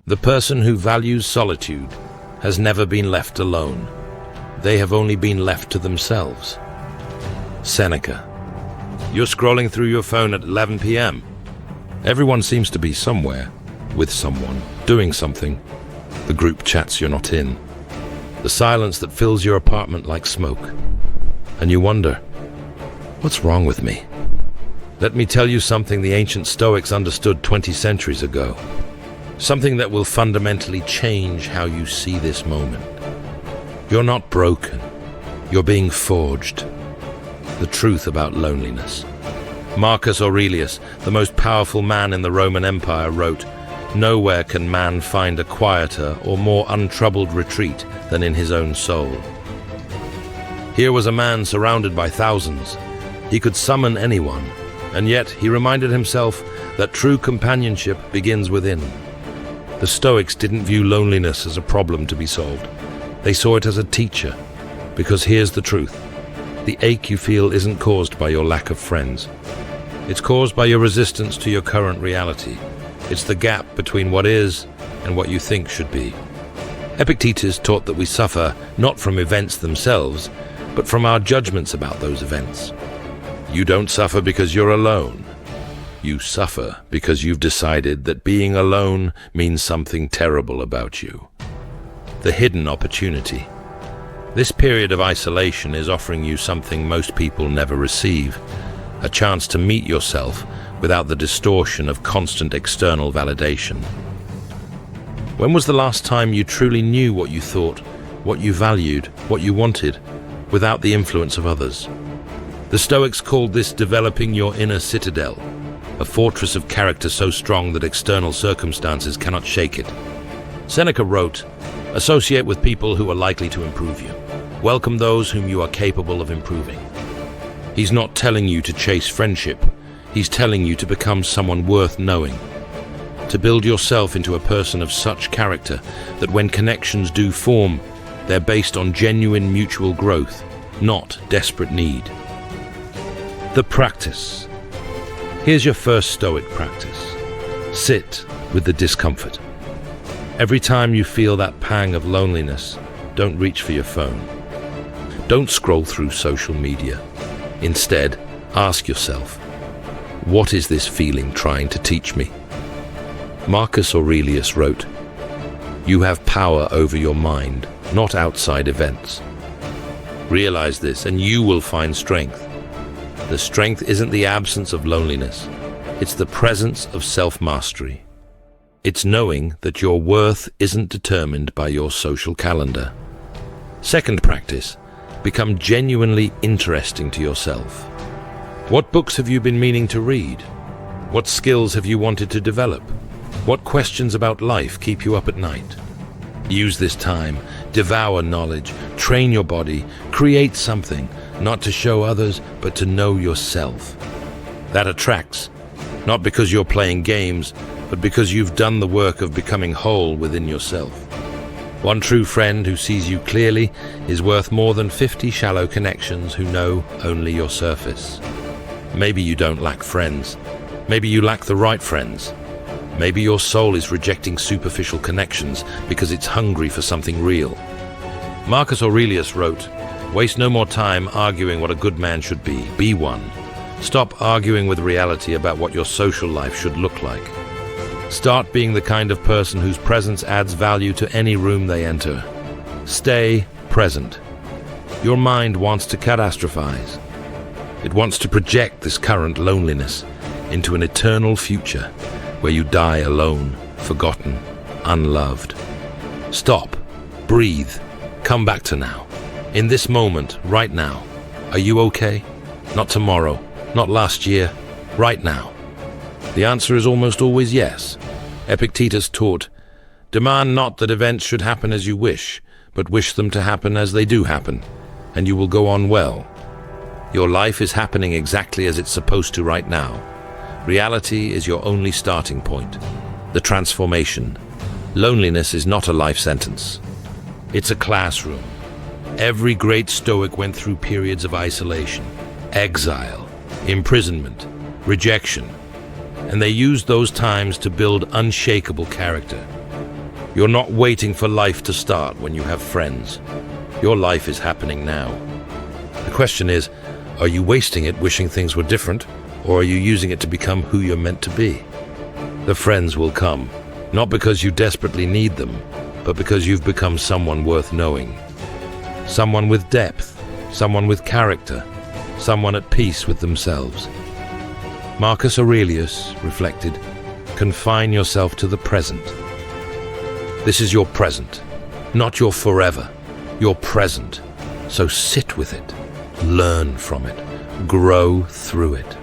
The person who values solitude has never been left alone. They have only been left to themselves. Seneca. You're scrolling through your phone at 11 p.m. Everyone seems to be somewhere, with someone, doing something. The group chats you're not in. The silence that fills your apartment like smoke. And you wonder, what's wrong with me? Let me tell you something the ancient Stoics understood 20 centuries ago. Something that will fundamentally change how you see this moment. You're not broken. You're being forged. The truth about loneliness. Marcus Aurelius, the most powerful man in the Roman Empire, wrote, "Nowhere can man find a quieter or more untroubled retreat than in his own soul." Here was a man surrounded by thousands. He could summon anyone, and yet he reminded himself that true companionship begins within. The Stoics didn't view loneliness as a problem to be solved. They saw it as a teacher, because here's the truth. The ache you feel isn't caused by your lack of friends. It's caused by your resistance to your current reality. It's the gap between what is and what you think should be. Epictetus taught that we suffer not from events themselves, but from our judgments about those events. You don't suffer because you're alone. You suffer because you've decided that being alone means something terrible about you. The hidden opportunity. This period of isolation is offering you something most people never receive, a chance to meet yourself without the distortion of constant external validation. When was the last time you truly knew what you thought, what you valued, what you wanted, without the influence of others? The Stoics called this developing your inner citadel, a fortress of character so strong that external circumstances cannot shake it. Seneca wrote, "Associate with people who are likely to improve you. Welcome those whom you are capable of improving." He's not telling you to chase friendship. He's telling you to become someone worth knowing. To build yourself into a person of such character that when connections do form, they're based on genuine mutual growth, not desperate need. The practice. Here's your first Stoic practice. Sit with the discomfort. Every time you feel that pang of loneliness, don't reach for your phone. Don't scroll through social media. Instead, ask yourself, what is this feeling trying to teach me? Marcus Aurelius wrote, "You have power over your mind, not outside events." Realize this and you will find strength. The strength isn't the absence of loneliness. It's the presence of self-mastery. It's knowing that your worth isn't determined by your social calendar. Second practice, become genuinely interesting to yourself. What books have you been meaning to read? What skills have you wanted to develop? What questions about life keep you up at night? Use this time, devour knowledge, train your body, create something, not to show others, but to know yourself. That attracts, not because you're playing games, but because you've done the work of becoming whole within yourself. One true friend who sees you clearly is worth more than 50 shallow connections who know only your surface. Maybe you don't lack friends. Maybe you lack the right friends. Maybe your soul is rejecting superficial connections because it's hungry for something real. Marcus Aurelius wrote, "Waste no more time arguing what a good man should be. Be one. Stop arguing with reality about what your social life should look like. Start being the kind of person whose presence adds value to any room they enter. Stay present. Your mind wants to catastrophize. It wants to project this current loneliness into an eternal future where you die alone, forgotten, unloved. Stop. Breathe. Come back to now. In this moment, right now. Are you okay? Not tomorrow, not last year, right now. The answer is almost always yes. Epictetus taught, "Demand not that events should happen as you wish, but wish them to happen as they do happen, and you will go on well." Your life is happening exactly as it's supposed to right now. Reality is your only starting point. The transformation. Loneliness is not a life sentence. It's a classroom. Every great Stoic went through periods of isolation, exile, imprisonment, rejection, and they used those times to build unshakable character. You're not waiting for life to start when you have friends. Your life is happening now. The question is, are you wasting it wishing things were different, or are you using it to become who you're meant to be? The friends will come, not because you desperately need them, but because you've become someone worth knowing. Someone with depth, someone with character, someone at peace with themselves. Marcus Aurelius reflected, confine yourself to the present. This is your present, not your forever, your present. So sit with it, learn from it, grow through it.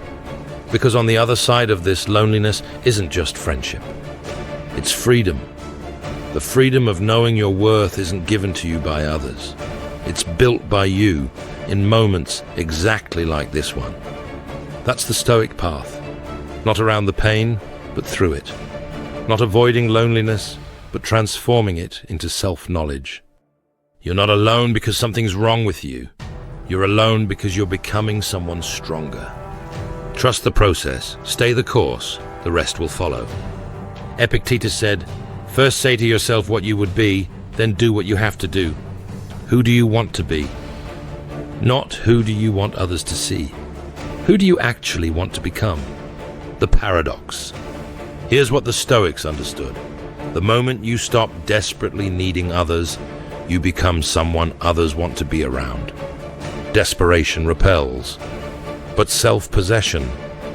Because on the other side of this, loneliness isn't just friendship. It's freedom. The freedom of knowing your worth isn't given to you by others. It's built by you in moments exactly like this one. That's the Stoic path. Not around the pain, but through it. Not avoiding loneliness, but transforming it into self-knowledge. You're not alone because something's wrong with you. You're alone because you're becoming someone stronger. Trust the process, stay the course, the rest will follow. Epictetus said, first say to yourself what you would be, then do what you have to do. Who do you want to be? Not who do you want others to see. Who do you actually want to become? The paradox. Here's what the Stoics understood. The moment you stop desperately needing others, you become someone others want to be around. Desperation repels, but self-possession,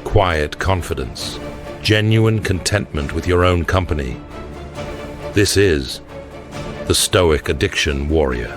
quiet confidence, genuine contentment with your own company. This is the Stoic Addiction Warrior.